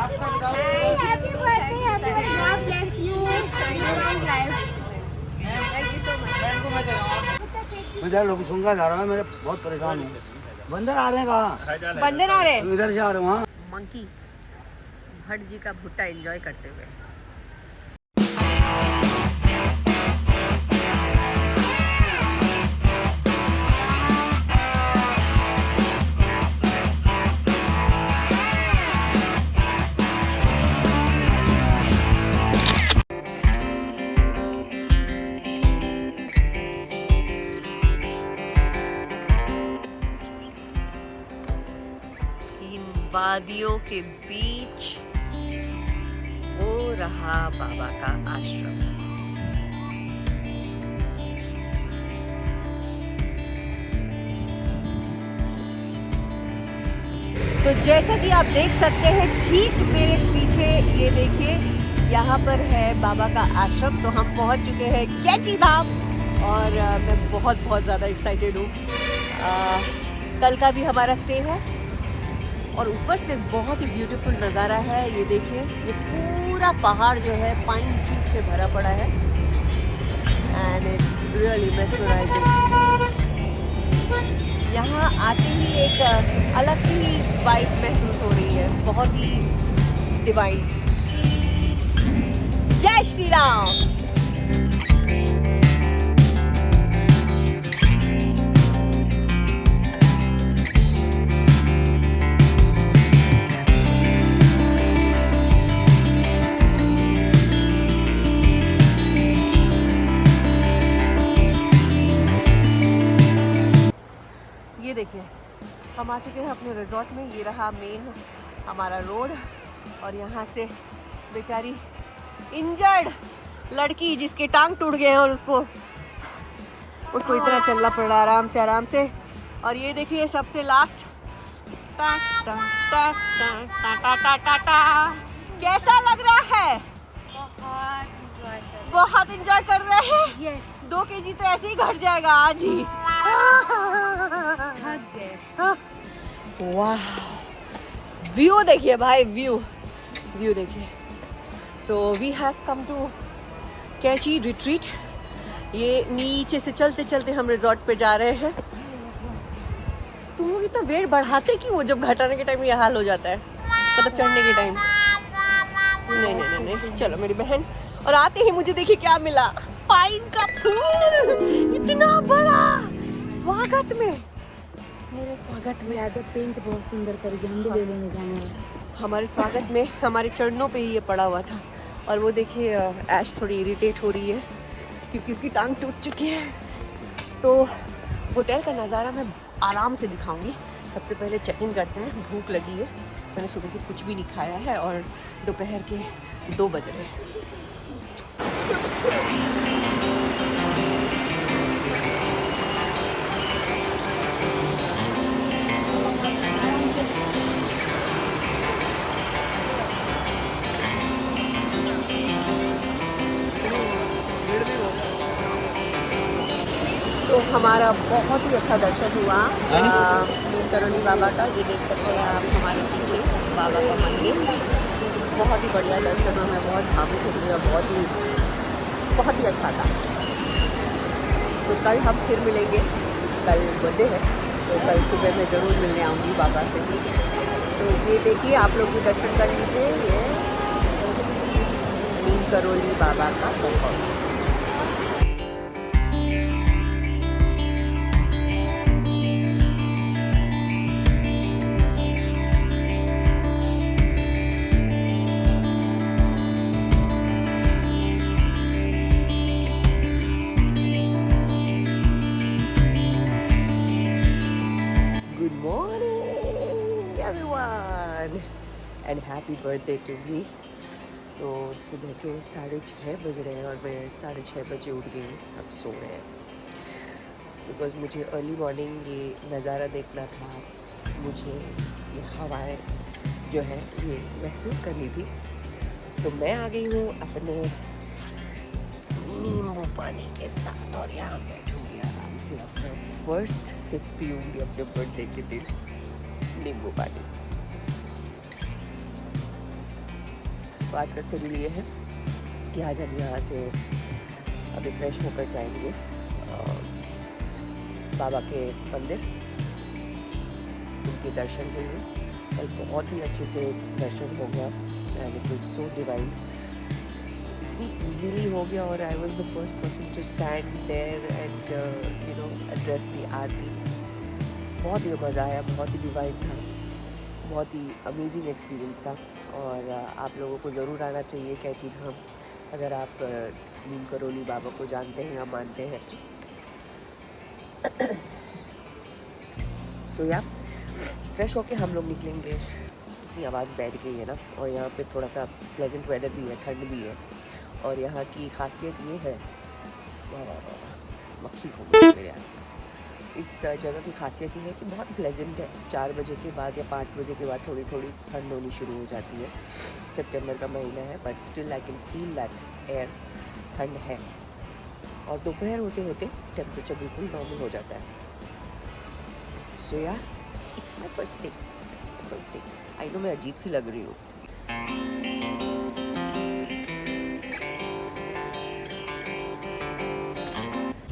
Happy birthday, happy birthday. God bless you. Long life. Thank you so much. मैं जरा लोग सुनगा जा रहा हूँ, मेरे बहुत परेशान हूँ। बंदर आ रहे हैं कहाँ? बंदन आ रहे हैं। इधर से आ रहे हैं वहाँ। मंकी भट्ट जी का भुट्टा एंजॉय करते हुए। वादियों के बीच वो रहा बाबा का आश्रम। तो जैसा कि आप देख सकते हैं ठीक मेरे पीछे ये देखिए यहाँ पर है बाबा का आश्रम। तो हम पहुँच चुके हैं कैची धाम और मैं बहुत ज़्यादा एक्साइटेड हूँ। कल का भी हमारा स्टे है और ऊपर से बहुत ही ब्यूटीफुल नज़ारा है। ये देखिए ये पूरा पहाड़ जो है पाइन ट्री से भरा पड़ा है एंड इट्स रियली मेस्मराइजिंग। यहाँ आते ही एक अलग सी वाइब महसूस हो रही है, बहुत ही डिवाइन। जय श्री राम। ये देखिए हम आ चुके हैं अपने रिजॉर्ट में। ये रहा मेन हमारा रोड और यहाँ से बेचारी इंजर्ड लड़की जिसके टांग टूट गए हैं और उसको इतना चलना पड़ रहा है आराम से। और ये देखिए सबसे लास्ट टा टा टा टा टा टा टा टा। कैसा लग रहा है? बहुत इंजॉय कर रहे हैं। 2 kg तो ऐसे ही घट जाएगा आज ही। वाह व्यू देखिए भाई, व्यू देखिए। So we have come to Kainchi retreat. ये नीचे से चलते चलते हम रिजॉर्ट पे जा रहे हैं। तुम लोग इतना वेट बढ़ाते क्यों हो जब घटाने के टाइम ये हाल हो जाता है, मतलब चढ़ने के टाइम? नहीं चलो मेरी बहन। और आते ही मुझे देखिए क्या मिला, पाइन का फूल इतना बड़ा। स्वागत में, मेरे स्वागत में आगे पेंट बहुत सुंदर करके हम भी ले लेंगे जाने। हमारे स्वागत में हमारे चरणों पे ही ये पड़ा हुआ था। और वो देखिए ऐश थोड़ी इरिटेट हो रही है क्योंकि उसकी टांग टूट चुकी है। तो होटल का नज़ारा मैं आराम से दिखाऊंगी। सबसे पहले चेक इन करते हैं, भूख लगी है। मैंने सुबह से कुछ भी नहीं खाया है और दोपहर के 2 बज रहे हैं। तो हमारा बहुत ही अच्छा दर्शन हुआ नीम करोली बाबा का। ये देख सकते हैं आप हमारे पीछे बाबा का मंदिर। बहुत ही बढ़िया दर्शन हुआ। मैं बहुत भावुक हो गई और बहुत ही अच्छा था। तो कल हम फिर मिलेंगे। कल बर्थडे है तो कल सुबह मैं ज़रूर मिलने आऊँगी बाबा से ही। तो ये देखिए आप लोग भी दर्शन कर लीजिए। ये नीम करोली बाबा का बहुत। And happy birthday to me. तो सुबह के 6:30 बज रहे हैं और मैं 6:30 बजे उठ गई। सब सो रहे हैं बिकॉज़ मुझे अर्ली मॉर्निंग ये नज़ारा देखना था। मुझे ये हवाएं जो है ये महसूस करनी थी। तो मैं आ गई हूँ अपने नींबू पानी के साथ और यहाँ बैठूँगी आराम से। अपना फर्स्ट सिप पीऊँगी अपने बर्थडे के दिन नींबू पानी। तो आज का स्केड्यूल ये है कि आज हम यहाँ से अभी फ्रेश होकर जाएंगे बाबा के मंदिर, उनके दर्शन के लिए। कल बहुत ही अच्छे से दर्शन हो गया and it was so divine, इतनी इजीली हो गया। और I was the first person to stand there and you know address the aarti. बहुत ही मज़ा आया, बहुत ही डिवाइन था, बहुत ही अमेजिंग एक्सपीरियंस था। और आप लोगों को ज़रूर आना चाहिए कैची धाम, अगर आप नीम करोली बाबा को जानते हैं या मानते हैं। सो या फ्रेश होके हम लोग निकलेंगे। इतनी आवाज़ बैठ गई है ना, और यहाँ पे थोड़ा सा प्लेजेंट वेदर भी है, ठंड भी है। और यहाँ की खासियत ये है, मक्खी घूम रही है मेरे आसपास। इस जगह की खासियत ये है कि बहुत प्लेजेंट है। 4 बजे के बाद या 5 बजे के बाद थोड़ी थोड़ी ठंड होनी शुरू हो जाती है। सितंबर का महीना है but still I can feel that air, ठंड है। और दोपहर होते होते टेम्परेचर बिल्कुल नॉर्मल हो जाता है। सो या it's my birthday, I know मैं अजीब सी लग रही हूँ।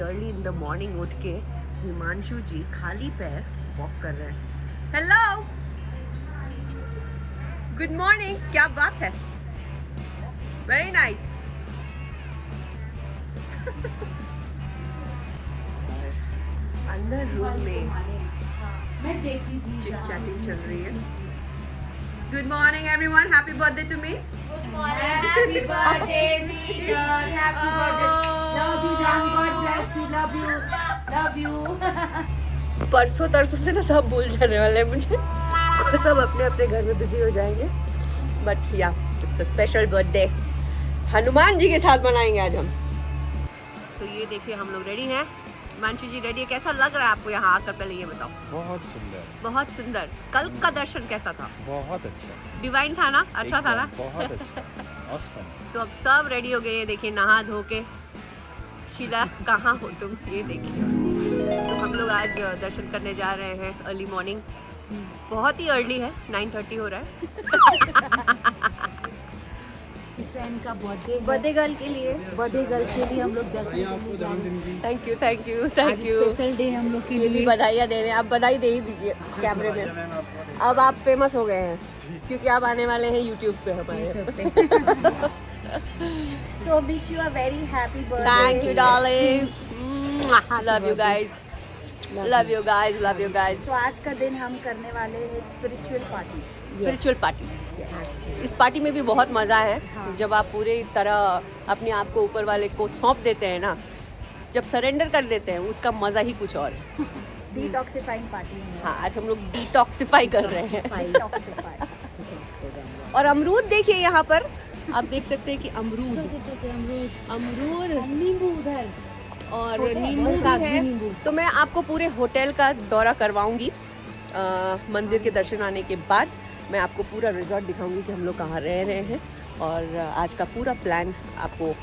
अर्ली इन द मॉर्निंग उठ के हिमांशु जी खाली पैर वॉक कर रहे हैं। हेलो, गुड मॉर्निंग, क्या बात है, वेरी नाइस। अंदर रूम में मैं देखती थी चिट चैटिंग चल रही है। Good morning everyone, happy birthday to me. Happy birthday sweetheart, happy birthday, love you जान, God bless you, love you. परसों तरसों से ना सब भूल जाने वाले हैं मुझे, सब अपने अपने घर में बिजी हो जाएंगे। But yeah it's a special birthday, Hanuman ji के साथ मनाएंगे आज हम। तो ये देखिए हम लोग रेडी हैं। हिमांशु जी रेडी है। कैसा लग रहा है आपको यहाँ आकर, पहले ये बताओ। बहुत सुंदर, बहुत सुंदर। कल का दर्शन कैसा था? बहुत अच्छा, डिवाइन था ना, अच्छा था ना? बहुत अच्छा, awesome। तो अब सब रेडी हो गए, ये देखिए नहा धो के। शीला कहाँ हो तुम, ये देखिए। तो हम लोग आज दर्शन करने जा रहे हैं अर्ली मॉर्निंग। बहुत ही अर्ली है, 9:30 हो रहा है। फ्रेंड का बर्थडे गर्ल के लिए हम लोग दर्शन करने जा रहे हैं। Thank you thank you thank you. Special day हम लोग के ये भी लिए। बधाइयाँ दे रहे हैं, आप बधाई दे ही दीजिए कैमरे में। अब आप फेमस हो गए हैं क्योंकि आप आने वाले हैं यूट्यूब पे हमारे। So wish you a very happy birthday. Thank you Darling's, love you guys, love you guys, love you guys. तो आज का दिन हम करने वाले हैं स्पिरिचुअल पार्टी। Spiritual party. इस पार्टी में भी बहुत मज़ा है। जब आप पूरी तरह अपने आप को ऊपर वाले को सौंप देते हैं ना, जब सरेंडर कर देते हैं, उसका मज़ा ही कुछ और है। डिटॉक्सिफाइंग पार्टी है। हाँ, आज हम लोग डिटॉक्सिफाई कर रहे हैं। डिटॉक्सिफाई। और अमरूद देखिए यहाँ पर, आप देख सकते हैं कि अमरूद, छोटे अमरूद, अमरूद नींबू उधर और छोटे नींबू हैं, भी कागजी है। नींबू। तो मैं आपको पूरे होटल का दौरा करवाऊंगी। मंदिर के दर्शन आने के बाद मैं आपको पूरा रिजॉर्ट दिखाऊंगी कि हम लोग कहाँ रह रहे हैं, और आज का पूरा प्लान आपको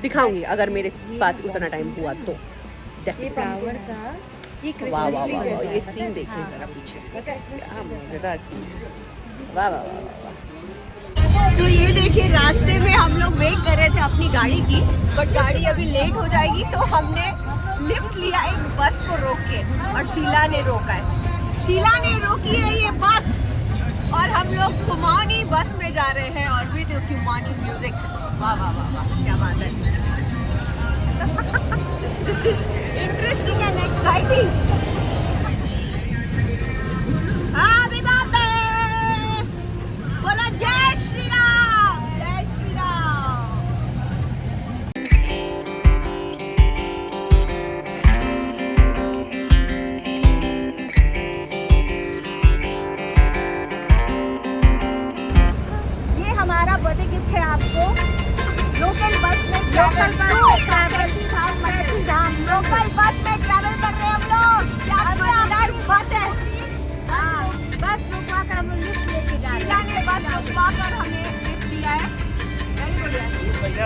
दिखाऊंगी अगर मेरे पास उतना टाइम हुआ तो। ये फ्लावर का ये वाह वाह क्रिसमस वाह ट्री वाह, है। ये सीन देखिए हाँ। जरा पीछे, पता है इसमें क्या मजेदार सीन है। वाह वाह वाह वाह। तो ये देखिए रास्ते में हम लोग वेट कर रहे थे अपनी गाड़ी की, बट गाड़ी अभी लेट हो जाएगी, तो हमने लिफ्ट लिया एक बस को रोक के, और शीला ने रोका है। शीला ने रोकी है ये बस, और हम लोग कुमाऊनी बस में जा रहे हैं, और विद कुमाऊनी म्यूजिक। वाह वाह वाह वाह, क्या बात है। This is interesting and exciting. Happy birthday, बोला जय श्री राम, जय श्री राम। ये हमारा बर्थडे गिफ्ट है आपको। लोकल बस में ट्रैवल लोकल बस में ट्रैवल कर रहे हैं हम लोग। हमारी बस है। हाँ, बस रुकवा कर हम लोग लिफ्ट लेके जा रहे हैं। शीला ने बस रुकवा कर हमें लिफ्ट दिया है। वेरी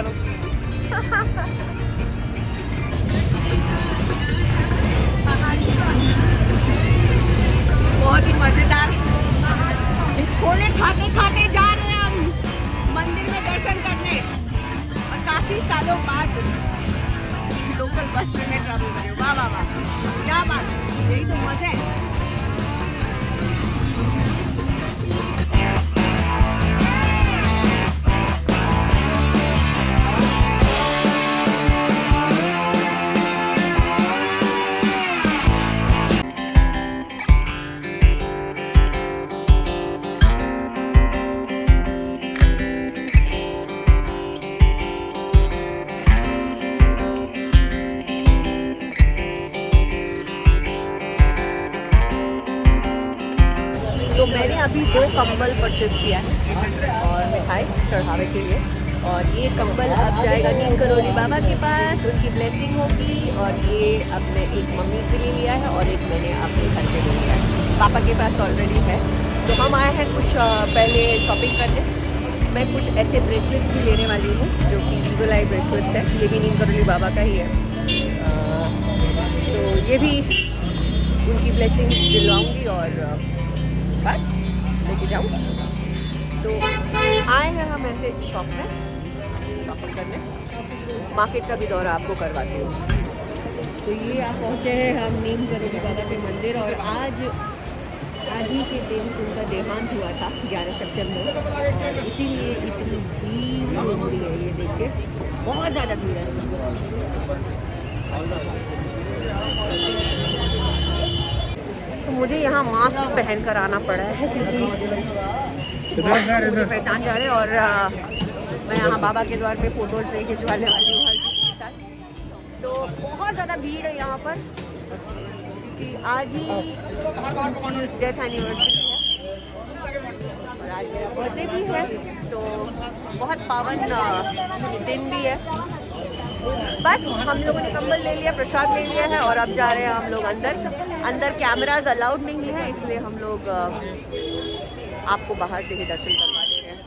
बहुत ही मजेदार। हिचकोले खाते खाते जा रहे हैं हम मंदिर में बस में मैं ट्रैवल कर रही हूँ। वाह वाह वाह, क्या बात है, यही तो मजा है। तो मैंने अभी 2 कंबल परचेज किया है और मिठाई चढ़ावे के लिए, और ये कंबल अब जाएगा नीम करोली बाबा के पास, उनकी ब्लेसिंग होगी। और ये अब मैं एक मम्मी के लिए लिया है और एक मैंने अपने घर पे ले लिया है, पापा के पास ऑलरेडी है। तो हम आए हैं कुछ पहले शॉपिंग करने। मैं कुछ ऐसे ब्रेसलेट्स भी लेने वाली हूँ जो कि ईगल आई ब्रेसलेट्स है, ये भी नीम करोली बाबा का ही है। तो ये भी उनकी ब्लेसिंग दिलवाऊँगी और बस लेके जाऊँ। तो आए हैं हम ऐसे शॉप में शॉपिंग करने, मार्केट का भी दौरा आपको करवाती हूँ। तो ये आप पहुँचे हैं हम नीम करोली बाबा के मंदिर, और आज ही के दिन उनका देहांत हुआ था 11 सितंबर, और इसीलिए इतनी भीड़ हो रही है। ये देखिए बहुत ज़्यादा भीड़ है। तो मुझे यहाँ मास्क पहन कर आना पड़ा है क्योंकि मुझे पहचान जा रहे हैं, और मैं यहाँ बाबा के द्वार पे फ़ोटोज़ ले खिंचवाने वाली हूँ हर किसी के साथ। तो बहुत ज़्यादा भीड़ है यहाँ पर क्योंकि आज ही उनकी डेथ एनिवर्सरी है और आज मेरा बर्थडे भी है, तो बहुत पावन दिन भी है। बस हम लोगों ने कंबल ले लिया, प्रसाद ले लिया है, और अब जा रहे हैं हम लोग अंदर कैमराज अलाउड नहीं है, इसलिए हम लोग आपको बाहर से ही दर्शन करवा दे रहे हैं।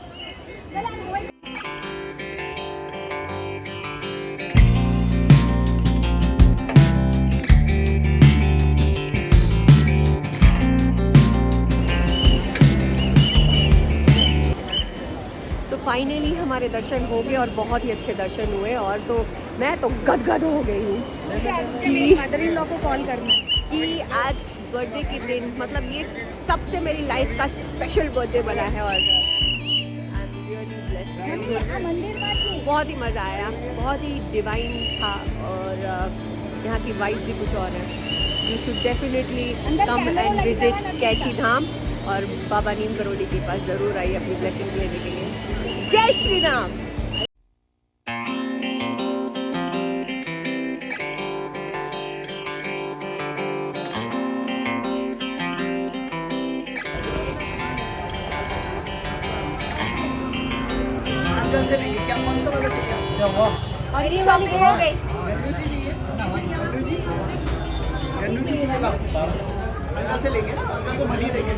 फाइनली हमारे दर्शन हो गए और बहुत ही अच्छे दर्शन हुए, और तो मैं तो गदगद हो गई हूँ कि मदर इन लॉ को कॉल करना है कि आज बर्थडे के दिन, मतलब ये सबसे मेरी लाइफ का स्पेशल बर्थडे बना है, और आई एम रियली ब्लेस्ड। मंदिर बहुत ही मज़ा आया, बहुत ही डिवाइन था, और यहाँ की वाइब्स ही कुछ और है। You should definitely come and visit Kainchi Dham, और बाबा नीम करोली के पास ज़रूर आइए अपनी ब्लेसिंग्स लेने के लिए। जय श्री राम। से लेंगे क्या, कौन सा वाला चाहिए? क्या हुआ? और ये वाली हो गई। गन्नू जी चाहिए ना, अंकल से लेंगे, अंकल को मनी देंगे।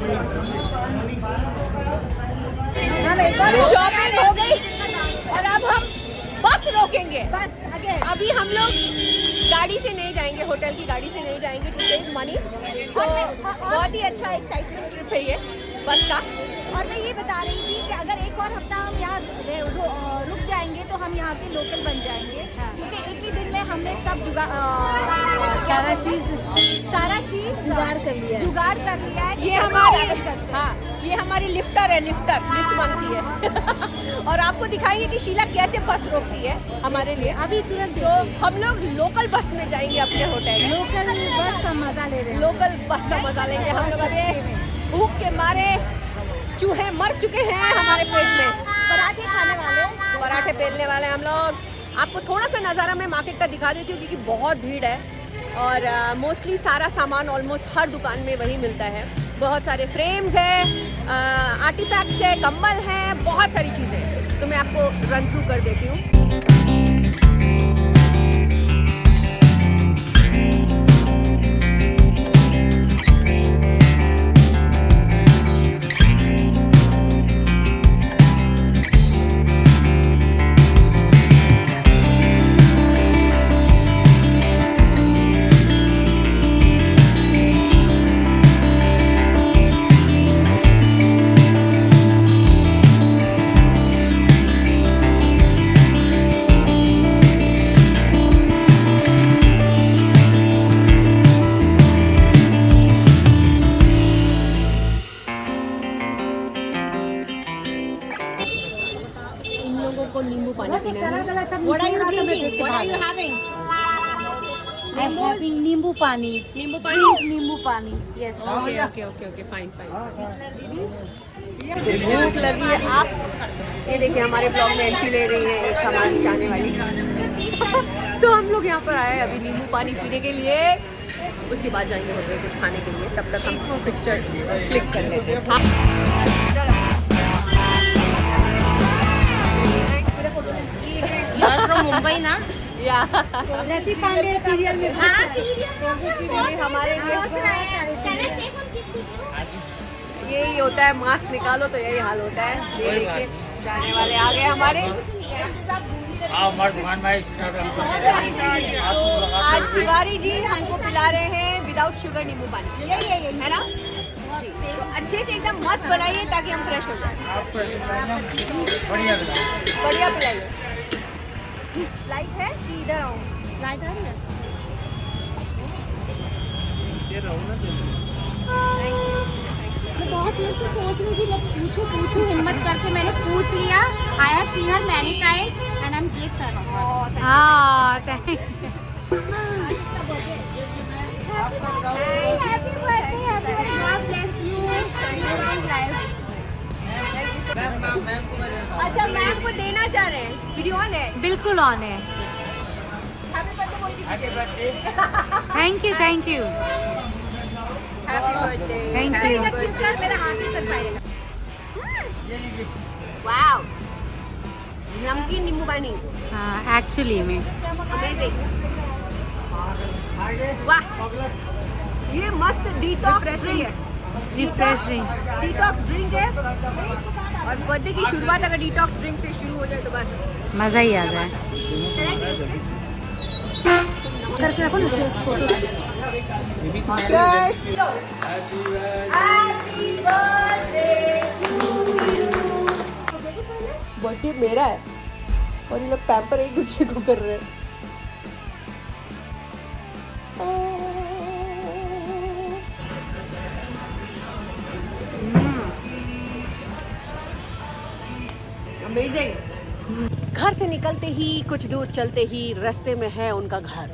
शॉपिंग हो गई और अब हम बस रोकेंगे। बस आगे अभी हम लोग गाड़ी से नहीं जाएंगे, होटल की गाड़ी से नहीं जाएंगे टू सेव मनी। तो बहुत ही अच्छा एक्साइटमेंट ट्रिप है ये बस का। और मैं ये बता रही थी कि अगर एक और हफ्ता हम यहाँ रुक जाएंगे तो हम यहाँ के लोकल बन जाएंगे, क्योंकि एक ही दिन में हमने सब सारा चीज जुगाड़ कर लिया है। ये हमारी ये हमारी लिफ्टर है, लिफ्ट बनती है और आपको दिखाएंगे कि शीला कैसे बस रोकती है हमारे लिए अभी तुरंत। तो हम लोग लोकल बस में जाएंगे अपने होटल, लोकल बस का मजा ले रहे हैं, लोकल बस का मजा लेंगे हम लोग। अभी भूख के मारे चूहे मर चुके हैं हमारे पेट में। पराठे खाने वाले, पराठे बेलने वाले हम लोग। आपको थोड़ा सा नज़ारा मैं मार्केट का दिखा देती हूँ क्योंकि बहुत भीड़ है, और मोस्टली सारा सामान ऑलमोस्ट हर दुकान में वही मिलता है। बहुत सारे फ्रेम्स है, आर्टिफैक्ट्स है, कंबल है, बहुत सारी चीज़ें। तो मैं आपको रन थ्रू कर देती हूँ। को नींबू पानी पीना है। What are you drinking? What are you having? नींबू पानी नींबू पानी। नींबू पानी yes okay okay okay okay fine fine. भूख लगी है आप ये देखिए हमारे ब्लॉग में एंट्री ले रही है एक हमारी चाहने वाली। सो हम लोग यहाँ पर आए अभी नींबू पानी पीने के लिए, उसके बाद जाएंगे होटल कुछ खाने के लिए। तब तक हम पिक्चर क्लिक कर लेते हैं। मुंबई ना या रति पांडे सीरियल में हमारे यही होता है, मास्क निकालो तो यही हाल होता है। ये देखिए जाने वाले आ गए हमारे। आज तिवारी जी हमको पिला रहे हैं विदाउट शुगर नींबू पानी, है ना जी। तो अच्छे से एकदम मस्त बनाइए ताकि हम फ्रेश हो जाए। बढ़िया पिलाइए। लाइट है कि इधर आओ? लाइट आ रही है। मैं बहुत देर से सोच रही थी मैं पूछूं हिम्मत करके मैंने पूछ लिया। I have seen her many times and I am great fan of her. हां thank you. Happy birthday God bless you long life. अच्छा मैम को देना चाह रहे हैं, वीडियो ऑन है? बिल्कुल ऑन है। हैप्पी बर्थडे बोल दीजिए। Thank you thank you happy birthday. Thank you. दक्षिण सर मेरा हाथ ही सर पाएगा। वाओ नमकीन नींबू पानी हाँ एक्चुअली में अमेजिंग। वाह ये मस्त डिटॉक्स ड्रिंक है। रिफ्रेशिंग डिटॉक्स ड्रिंक है और बर्थडे की शुरुआत अगर डिटॉक्स ड्रिंक से शुरू हो जाए तो बस मज़ा ही आ जाए। करके रखो ना। Cheers. बर्थडे मेरा है और ये लोग पैम्पर एक दूसरे को कर रहे हैं। अमेजिंग। घर से निकलते ही कुछ दूर चलते ही रास्ते में है उनका घर।